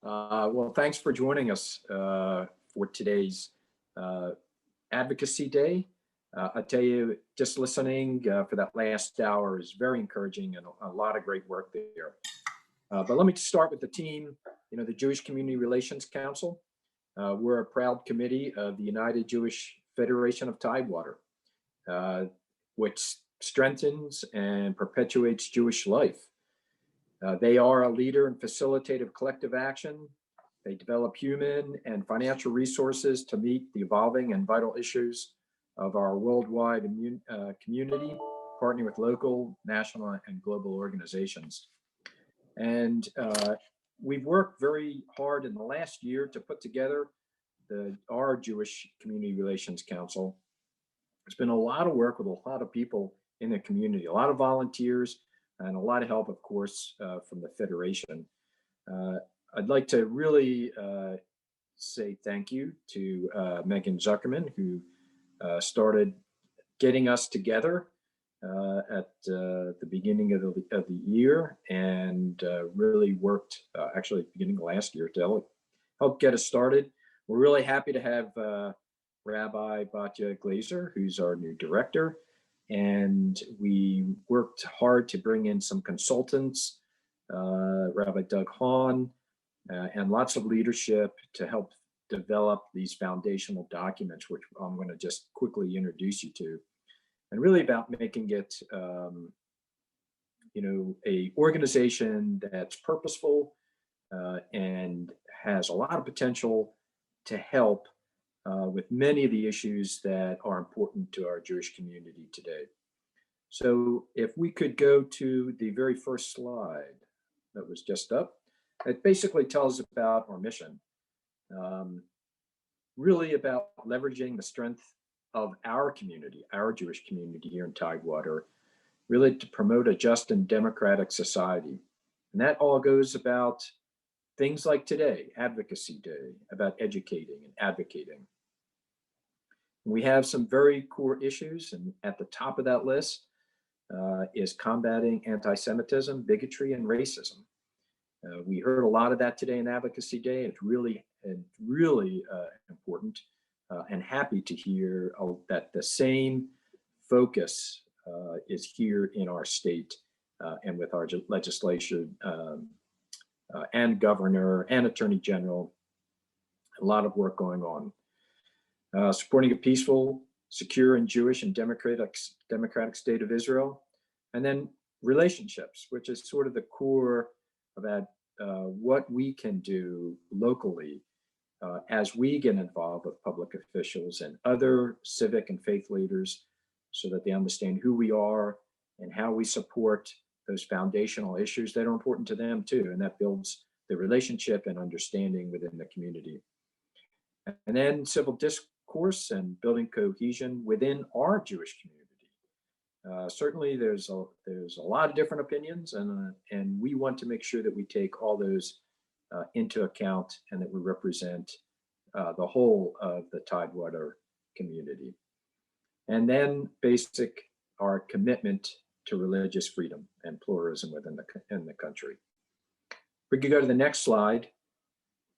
Well, thanks for joining us for today's Advocacy Day. I tell you, just listening for that last hour is very encouraging and a lot of great work there. But let me start with the team, the Jewish Community Relations Council. We're a proud committee of the United Jewish Federation of Tidewater, which strengthens and perpetuates Jewish life. They are a leader and facilitator of collective action. They develop human and financial resources to meet the evolving and vital issues of our worldwide community, partnering with local, national, and global organizations. And we've worked very hard in the last year to put together our Jewish Community Relations Council. It's been a lot of work with a lot of people in the community, a lot of volunteers, and a lot of help, of course, from the Federation. I'd like to really say thank you to Megan Zuckerman, who started getting us together at the beginning of the year, and really worked actually at the beginning of last year to help get us started. We're really happy to have Rabbi Batya Glazer, who's our new director. And we worked hard to bring in some consultants, Rabbi Doug Hahn, and lots of leadership to help develop these foundational documents, which I'm going to just quickly introduce you to. And really about making it, a organization that's purposeful and has a lot of potential to help with many of the issues that are important to our Jewish community today. So if we could go to the very first slide that was just up, it basically tells about our mission, really about leveraging the strength of our community, our Jewish community here in Tidewater, really to promote a just and democratic society. And that all goes about things like today, Advocacy Day, about educating and advocating. We have some very core issues, and at the top of that list is combating anti-Semitism, bigotry, and racism. We heard a lot of that today in Advocacy Day. It's really important, and happy to hear that the same focus is here in our state and with our legislation and governor and attorney general. A lot of work going on. Supporting a peaceful, secure, and Jewish and democratic state of Israel. And then relationships, which is sort of the core about what we can do locally as we get involved with public officials and other civic and faith leaders, so that they understand who we are and how we support those foundational issues that are important to them too. And that builds the relationship and understanding within the community. And then civil discourse and building cohesion within our Jewish community. Certainly there's a lot of different opinions, and we want to make sure that we take all those into account and that we represent the whole of the Tidewater community. And then our commitment to religious freedom and pluralism within the country. We could go to the next slide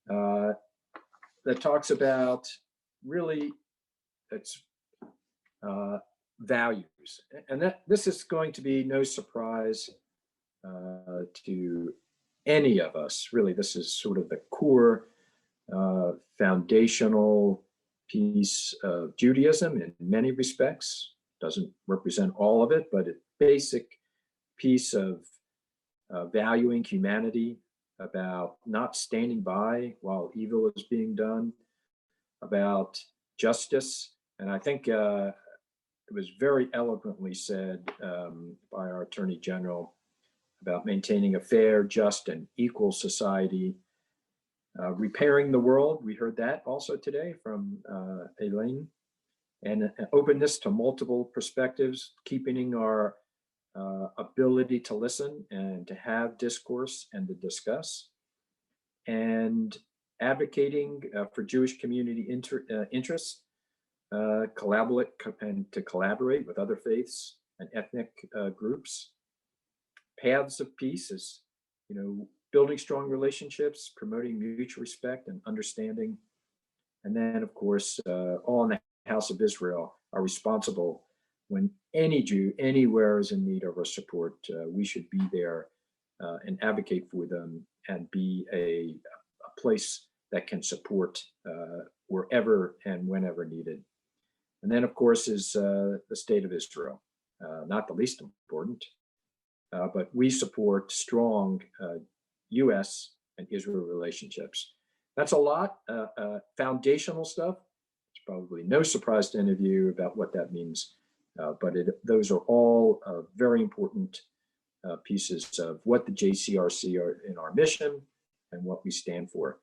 that talks about really its values. And this is going to be no surprise to any of us. Really, this is sort of the core foundational piece of Judaism in many respects. Doesn't represent all of it, but a basic piece of valuing humanity, about not standing by while evil is being done, about justice. And I think it was very eloquently said by our Attorney General about maintaining a fair, just, and equal society, repairing the world. We heard that also today from Elaine, and openness to multiple perspectives, keeping our ability to listen and to have discourse and to discuss, and advocating for Jewish community interests, collaborate with other faiths and ethnic groups. Paths of peace is, building strong relationships, promoting mutual respect and understanding. And then, of course, all in the House of Israel are responsible when any Jew anywhere is in need of our support. We should be there and advocate for them and be a place that can support wherever and whenever needed. And then, of course, is the state of Israel, not the least important, but we support strong U.S. and Israel relationships. That's a lot, foundational stuff. It's probably no surprise to any of you about what that means, but those are all very important pieces of what the JCRC are in our mission and what we stand for.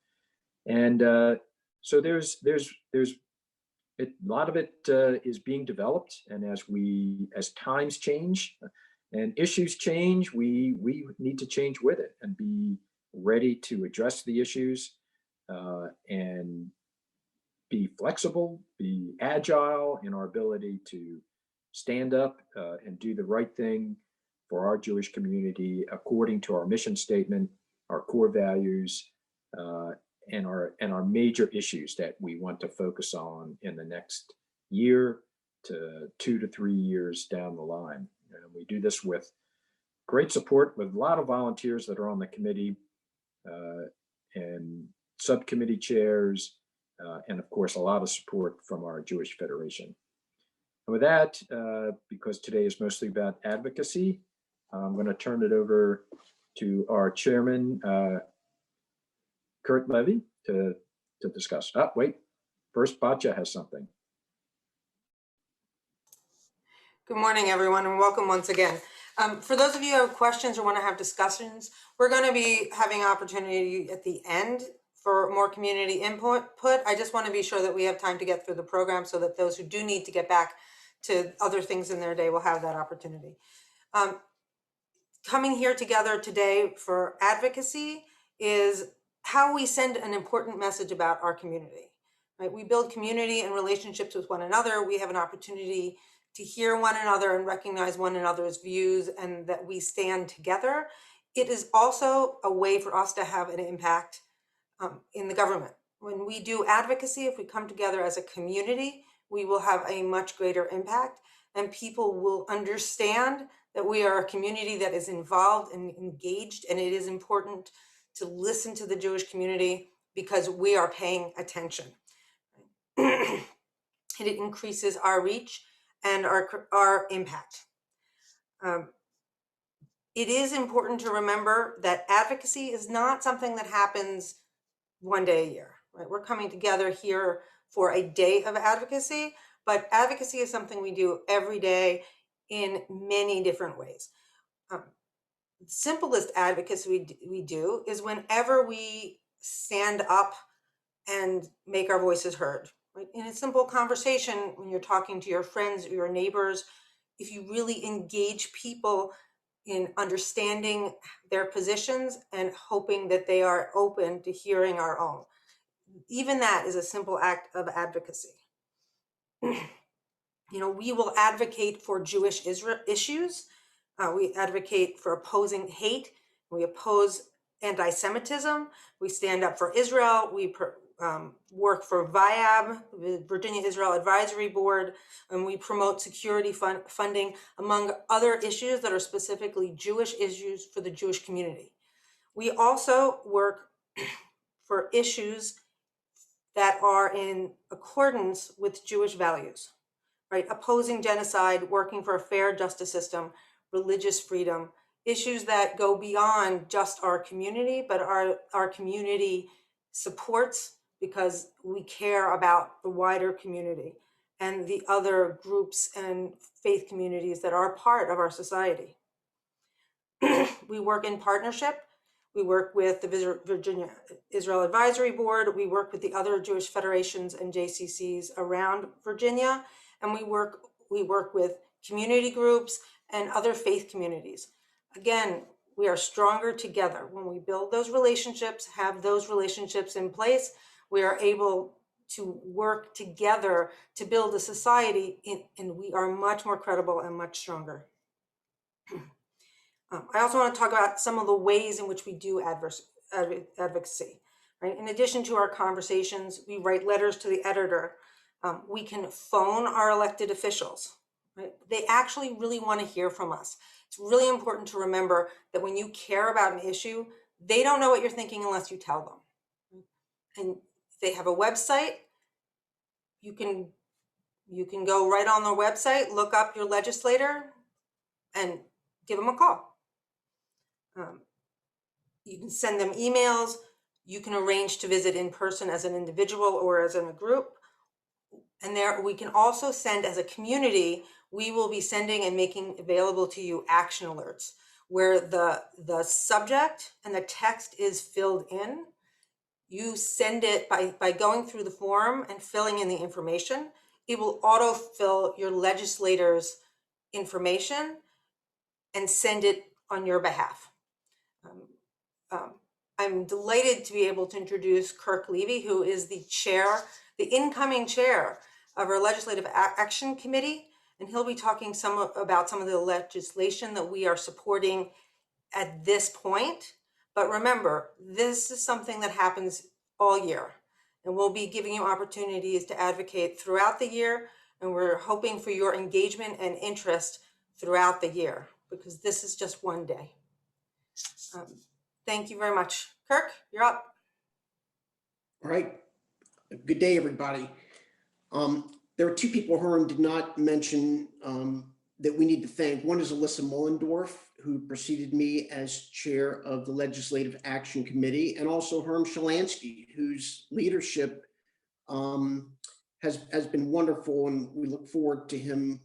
And so there's a lot of it is being developed, and as times change and issues change, we need to change with it and be ready to address the issues and be flexible, be agile in our ability to stand up and do the right thing for our Jewish community according to our mission statement, our core values, and our major issues that we want to focus on in the next year to 2 to 3 years down the line. And we do this with great support with a lot of volunteers that are on the committee and subcommittee chairs, and of course, a lot of support from our Jewish Federation. And with that, because today is mostly about advocacy, I'm going to turn it over to our chairman, Kurt Levy, to discuss. Oh, wait, first Batya has something. Good morning, everyone, and welcome once again. For those of you who have questions or want to have discussions, we're going to be having opportunity at the end for more community input. I just want to be sure that we have time to get through the program so that those who do need to get back to other things in their day will have that opportunity. Coming here together today for advocacy is how we send an important message about our community. Right? We build community and relationships with one another. We have an opportunity to hear one another and recognize one another's views and that we stand together. It is also a way for us to have an impact in the government. When we do advocacy, if we come together as a community, we will have a much greater impact, and people will understand that we are a community that is involved and engaged, and it is important to listen to the Jewish community because we are paying attention. And it increases our reach and our impact. It is important to remember that advocacy is not something that happens one day a year. Right? We're coming together here for a day of advocacy, but advocacy is something we do every day in many different ways. The simplest advocacy we do is whenever we stand up and make our voices heard. Right? In a simple conversation, when you're talking to your friends or your neighbors, if you really engage people in understanding their positions and hoping that they are open to hearing our own. Even that is a simple act of advocacy. We will advocate for Jewish issues. We advocate for opposing hate. We oppose anti-Semitism. We stand up for Israel. We work for VIAB, the Virginia Israel Advisory Board, and we promote security funding, among other issues that are specifically Jewish issues for the Jewish community. We also work for issues that are in accordance with Jewish values, right? Opposing genocide, working for a fair justice system, religious freedom, issues that go beyond just our community, but our community supports because we care about the wider community and the other groups and faith communities that are part of our society. We work in partnership. We work with the Virginia Israel Advisory Board. We work with the other Jewish federations and JCCs around Virginia. And we work with community groups and other faith communities. Again, we are stronger together. When we build those relationships, have those relationships in place, we are able to work together to build a society, and we are much more credible and much stronger. I also want to talk about some of the ways in which we do advocacy. Right? In addition to our conversations, we write letters to the editor. We can phone our elected officials. Right? They actually really want to hear from us. It's really important to remember that when you care about an issue, they don't know what you're thinking unless you tell them. And if they have a website, you can go right on their website, look up your legislator, and give them a call. You can send them emails. You can arrange to visit in person as an individual or as in a group. And there we can also send as a community, we will be sending and making available to you action alerts where the subject and the text is filled in. You send it by going through the form and filling in the information. It will autofill your legislator's information and send it on your behalf. I'm delighted to be able to introduce Kirk Levy, who is the incoming chair of our Legislative Action Committee, and he'll be talking about some of the legislation that we are supporting at this point. But remember, this is something that happens all year, and we'll be giving you opportunities to advocate throughout the year, and we're hoping for your engagement and interest throughout the year, because this is just one day. Thank you very much. Kirk, you're up. All right. Good day, everybody. There are two people Herm did not mention that we need to thank. One is Alyssa Mullendorf, who preceded me as chair of the Legislative Action Committee, and also Herm Shalansky, whose leadership has been wonderful, and we look forward to him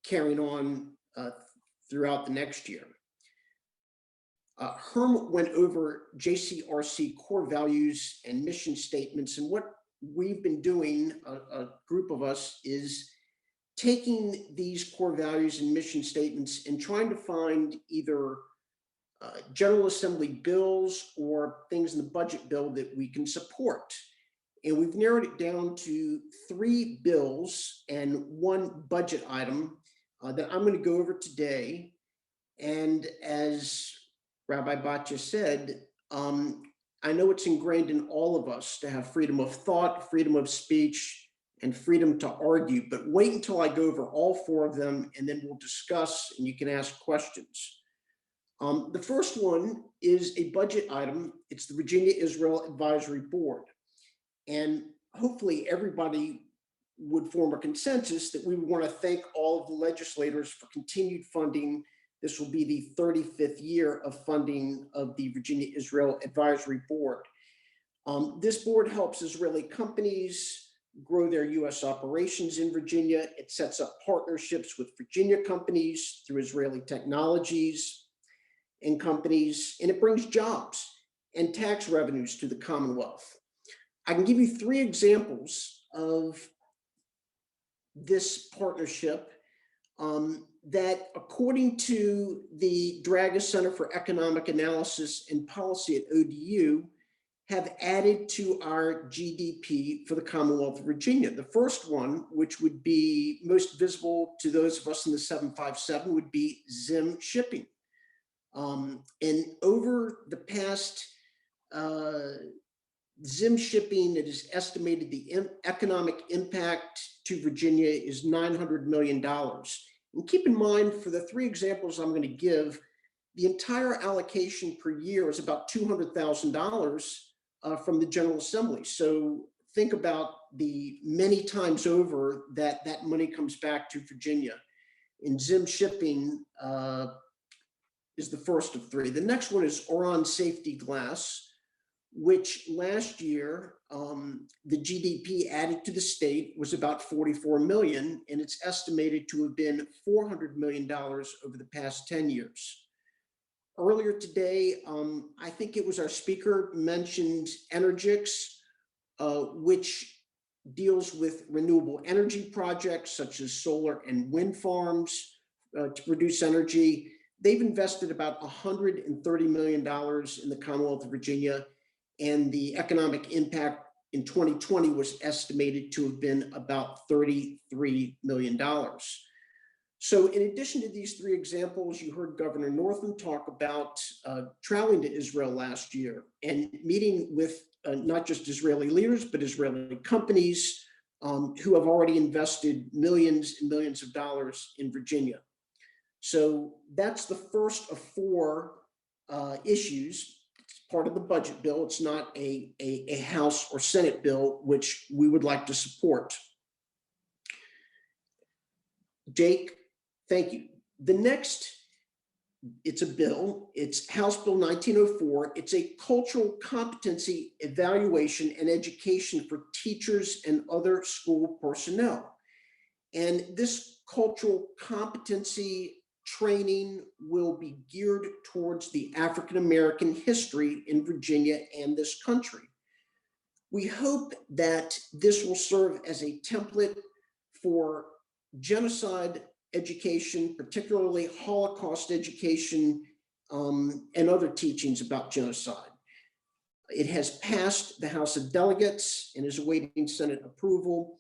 carrying on throughout the next year. Herm went over JCRC core values and mission statements, and what we've been doing, a group of us, is taking these core values and mission statements and trying to find either General Assembly bills or things in the budget bill that we can support. And we've narrowed it down to 3 bills and 1 budget item that I'm going to go over today. And as Rabbi Batya said, I know it's ingrained in all of us to have freedom of thought, freedom of speech, and freedom to argue, but wait until I go over all 4 of them, and then we'll discuss and you can ask questions. The first one is a budget item. It's the Virginia-Israel Advisory Board. And hopefully everybody would form a consensus that we would want to thank all of the legislators for continued funding. This will be the 35th year of funding of the Virginia-Israel Advisory Board. This board helps Israeli companies grow their US operations in Virginia. It sets up partnerships with Virginia companies through Israeli technologies and companies, and it brings jobs and tax revenues to the Commonwealth. I can give you 3 examples of this partnership that, according to the Draga Center for Economic Analysis and Policy at ODU, have added to our GDP for the Commonwealth of Virginia. The first one, which would be most visible to those of us in the 757, would be Zim Shipping. And over the past, Zim Shipping, it is estimated the economic impact to Virginia is $900 million. And keep in mind, for the 3 examples I'm going to give, the entire allocation per year is about $200,000 from the General Assembly. So think about the many times over that that money comes back to Virginia. And Zim Shipping is the first of 3. The next one is Oron Safety Glass, which last year, the GDP added to the state was about 44 million, and it's estimated to have been $400 million over the past 10 years. Earlier today, I think it was our speaker mentioned Energix, which deals with renewable energy projects such as solar and wind farms to produce energy. They've invested about $130 million in the Commonwealth of Virginia, and the economic impact in 2020 was estimated to have been about $33 million. So in addition to these three examples, you heard Governor Northam talk about traveling to Israel last year and meeting with not just Israeli leaders, but Israeli companies who have already invested millions and millions of dollars in Virginia. So that's the first of four issues. It's part of the budget bill. It's not a House or Senate bill, which we would like to support. Jake, thank you. The next, it's a bill. It's House Bill 1904. It's a cultural competency evaluation and education for teachers and other school personnel. And this cultural competency training will be geared towards the African-American history in Virginia and this country. We hope that this will serve as a template for genocide education, particularly Holocaust education, and other teachings about genocide. It has passed the House of Delegates and is awaiting Senate approval.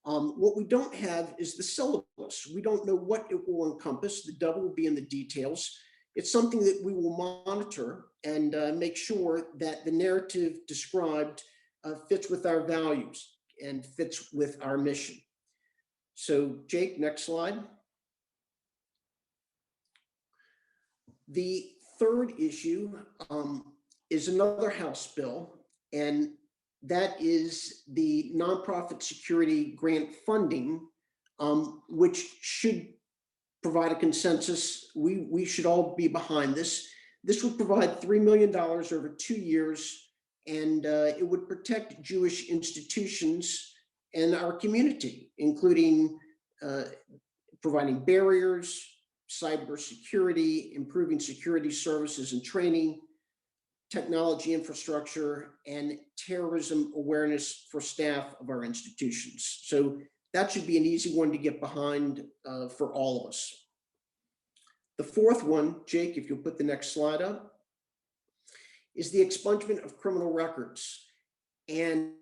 What we don't have is the syllabus. We don't know what it will encompass. The devil will be in the details. It's something that we will monitor and make sure that the narrative described fits with our values and fits with our mission. So Jake, next slide. The third issue is another House bill, and that is the nonprofit security grant funding, which should provide a consensus. We should all be behind this. This would provide $3 million over 2 years, and it would protect Jewish institutions and our community, including providing barriers, cybersecurity, improving security services and training, technology infrastructure, and terrorism awareness for staff of our institutions. So that should be an easy one to get behind for all of us. The fourth one, Jake, if you'll put the next slide up, is the expungement of criminal records. And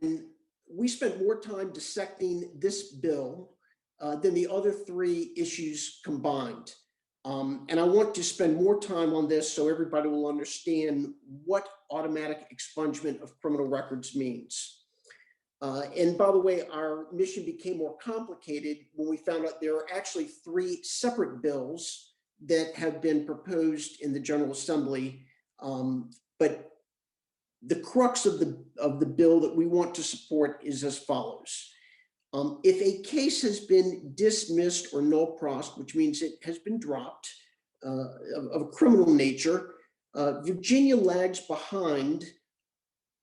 we spent more time dissecting this bill than the other three issues combined. And I want to spend more time on this so everybody will understand what automatic expungement of criminal records means. And by the way, our mission became more complicated when we found out there are actually three separate bills that have been proposed in the General Assembly. But the crux of the bill that we want to support is as follows. If a case has been dismissed or null pros, which means it has been dropped of a criminal nature, Virginia lags behind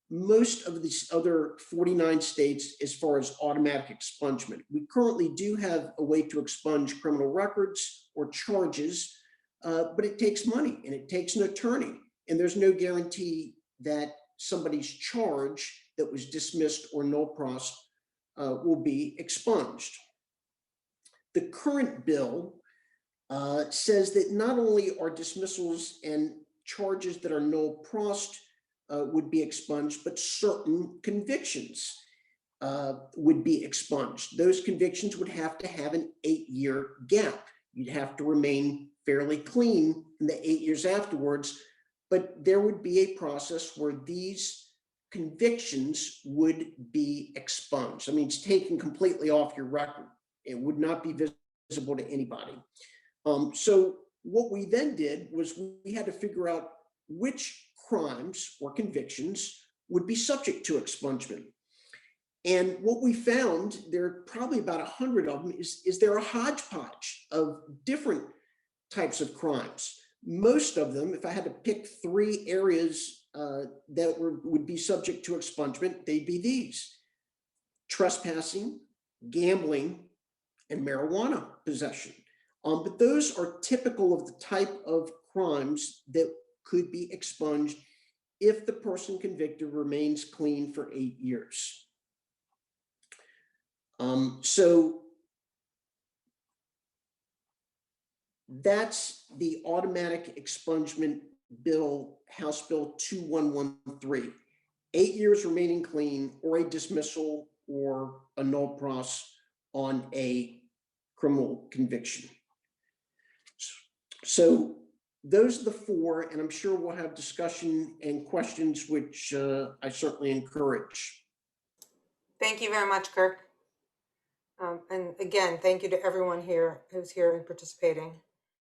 most of these other 49 states as far as automatic expungement. We currently do have a way to expunge criminal records or charges, but it takes money and it takes an attorney, and there's no guarantee that somebody's charge that was dismissed or null pros will be expunged. The current bill says that not only are dismissals and charges that are null pros would be expunged, but certain convictions would be expunged. Those convictions would have to have an 8-year gap. You'd have to remain fairly clean in the 8 years afterwards, but there would be a process where these convictions would be expunged. I mean, it's taken completely off your record. It would not be visible to anybody. So what we then did was we had to figure out which crimes or convictions would be subject to expungement. And what we found, there are probably about 100 of them, is there a hodgepodge of different types of crimes. Most of them, if I had to pick 3 areas that would be subject to expungement, they'd be these: trespassing, gambling, and marijuana possession. But those are typical of the type of crimes that could be expunged if the person convicted remains clean for 8 years. So that's the automatic expungement bill, House Bill 2113. 8 years remaining clean, or a dismissal or a null pros on a criminal conviction. So those are the four, and I'm sure we'll have discussion and questions, which I certainly encourage. Thank you very much, Kirk. And again, thank you to everyone here who's here and participating.